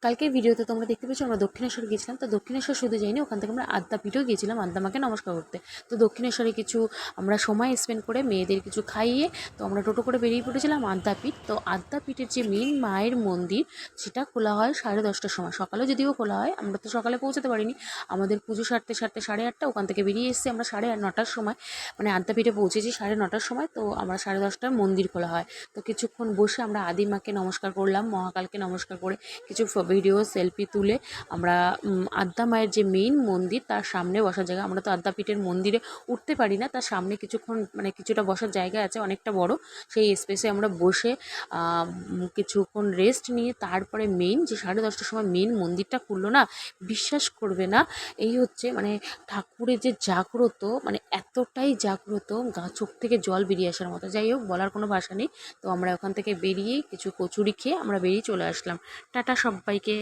কালকের ভিডিওতে তোমরা দেখতে পেয়েছো আমরা দক্ষিণেশ্বর গিয়েছিলাম। তো দক্ষিণেশ্বর শুধু যাইনি, ওখান থেকে আমরা আদ্যাপীঠেও গিয়েছিলাম আদ্যামাকে নমস্কার করতে। তো দক্ষিণেশ্বরে কিছু আমরা সময় স্পেন্ড করে মেয়েদের কিছু খাইয়ে তো আমরা টোটো করে বেরিয়ে পড়েছিলাম আদ্যাপীঠ। তো আদ্যাপীঠের যে মেন মায়ের মন্দির সেটা খোলা হয় 10:30টার সময়। সকালে যদিও খোলা হয়, আমরা তো সকালে পৌঁছাতে পারিনি, আমাদের পুজো সারতে 8:30 ওখান থেকে বেরিয়ে এসেছি আমরা 9:30টার সময়, মানে আদ্যাপীঠে পৌঁছেছি 9:30টার সময়। তো আমরা 10:30টায় মন্দির খোলা হয়। তো কিছুক্ষণ বসে আমরা আদিমাকে নমস্কার করলাম, মহাকালকে নমস্কার করে কিছু ভিডিও সেলফি তুলে আমরা আদ্যা মায়ের যে মেইন মন্দির তার সামনে বসার জায়গা, আমরা তো আদ্যাপীঠের মন্দিরে উঠতে পারি না, তার সামনে কিছুক্ষণ মানে কিছুটা বসার জায়গা আছে অনেকটা বড়, সেই স্পেসে আমরা বসে কিছুক্ষণ রেস্ট নিয়ে তারপরে মেইন যে 10:30টার সময় মেইন মন্দিরটা খুললো না, বিশ্বাস করবে না, এই হচ্ছে মানে ঠাকুরের যে জাগ্রত, মানে এতটাই জাগ্রত চোখ থেকে জল বেরিয়ে আসার মতো। যাই হোক, বলার কোনো ভাষা নেই। তো আমরা ওখান থেকে বেরিয়ে কিছু কচুরি খেয়ে আমরা বেরিয়ে চলে আসলাম। টাটা সবাইকে।